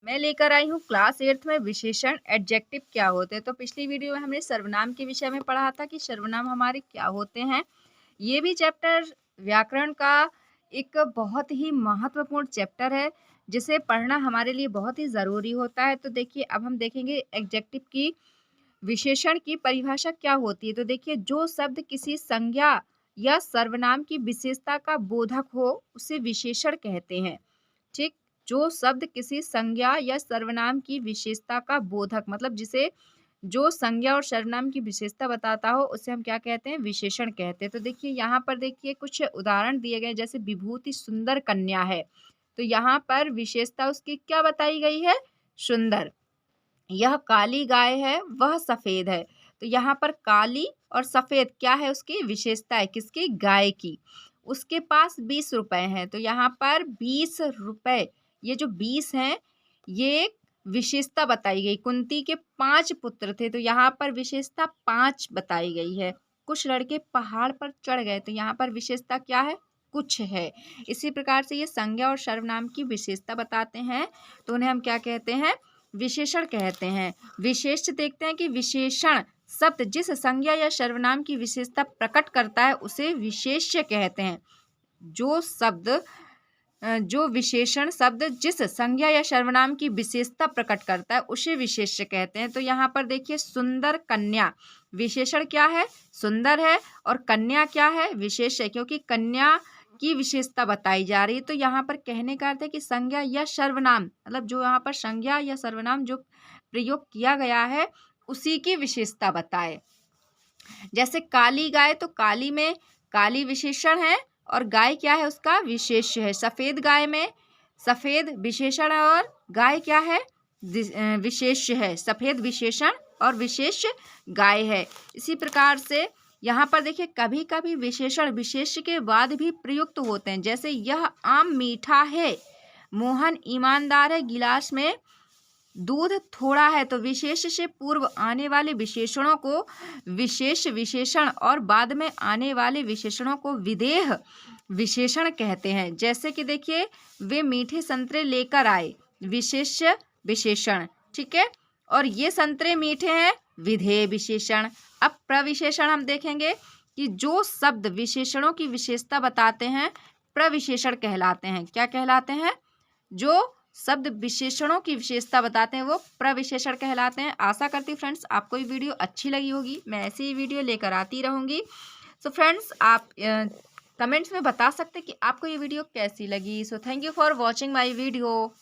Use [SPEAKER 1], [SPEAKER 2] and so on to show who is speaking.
[SPEAKER 1] मैं लेकर आई हूँ क्लास 8th में विशेषण एडजेक्टिव क्या होते हैं। तो पिछली वीडियो में हमने सर्वनाम के विषय में पढ़ा था कि सर्वनाम हमारे क्या होते हैं। ये भी चैप्टर व्याकरण का एक बहुत ही महत्वपूर्ण चैप्टर है जिसे पढ़ना हमारे लिए बहुत ही ज़रूरी होता है। तो देखिए अब हम देखेंगे एडजेक्टिव की विशेषण की परिभाषा क्या होती है। तो देखिए जो शब्द किसी संज्ञा या सर्वनाम की विशेषता का बोधक हो उसे विशेषण कहते हैं। ठीक, जो शब्द किसी संज्ञा या सर्वनाम की विशेषता का बोधक मतलब जिसे जो संज्ञा और सर्वनाम की विशेषता बताता हो उसे हम क्या कहते हैं, विशेषण कहते हैं। तो देखिए यहाँ पर देखिए कुछ उदाहरण दिए गए, जैसे विभूति सुंदर कन्या है, तो यहाँ पर विशेषता उसकी क्या बताई गई है, सुंदर। यह काली गाय है, वह सफेद है, तो यहाँ पर काली और सफेद क्या है, उसकी विशेषता है, किसकी, गाय की। उसके पास 20 रुपए हैं, तो यहाँ पर 20 रुपए, ये जो 20 हैं ये विशेषता बताई गई। कुंती के 5 पुत्र थे, तो यहाँ पर विशेषता 5 बताई गई है। कुछ लड़के पहाड़ पर चढ़ गए, तो यहाँ पर विशेषता क्या है, कुछ है। इसी प्रकार से ये संज्ञा और सर्वनाम की विशेषता बताते हैं, तो उन्हें हम क्या कहते हैं, विशेषण कहते हैं। विशेष्य देखते हैं कि विशेषण शब्द जिस संज्ञा या सर्वनाम की विशेषता प्रकट करता है उसे विशेष्य कहते हैं। जो विशेषण शब्द जिस संज्ञा या सर्वनाम की विशेषता प्रकट करता है उसे विशेष्य कहते हैं। तो यहाँ पर देखिए सुंदर कन्या, विशेषण क्या है, सुंदर है, और कन्या क्या है, विशेष्य, क्योंकि कन्या की विशेषता बताई जा रही है। तो यहाँ पर कहने का अर्थ है कि संज्ञा या सर्वनाम, मतलब जो यहाँ पर संज्ञा या सर्वनाम जो प्रयोग किया गया है उसी की विशेषता बताए। जैसे काली गाय, तो काली में काली विशेषण है और गाय क्या है, उसका विशेष्य है। सफेद गाय में सफेद विशेषण है और गाय क्या है, विशेष्य है। सफेद विशेषण और विशेष्य गाय है। इसी प्रकार से यहाँ पर देखिए कभी कभी विशेषण विशेष्य के बाद भी प्रयुक्त होते हैं। जैसे यह आम मीठा है, मोहन ईमानदार है, गिलास में दूध थोड़ा है, तो विशेष से पूर्व आने वाले विशेषणों को विशेष विशेषण और बाद में आने वाले विशेषणों को विधेय विशेषण कहते हैं। जैसे कि देखिए वे मीठे संतरे लेकर आए, विशेष विशेषण, ठीक है, और ये संतरे मीठे हैं, विधेय विशेषण। अब प्रविशेषण हम देखेंगे कि जो शब्द विशेषणों की विशेषता बताते हैं प्रविशेषण कहलाते हैं। क्या कहलाते हैं, जो शब्द विशेषणों की विशेषता बताते हैं वो प्रविशेषण कहलाते हैं। आशा करती हूँ फ्रेंड्स आपको ये वीडियो अच्छी लगी होगी, मैं ऐसी ही वीडियो लेकर आती रहूँगी। सो फ्रेंड्स आप कमेंट्स में बता सकते हैं कि आपको ये वीडियो कैसी लगी। So thank you for watching my video.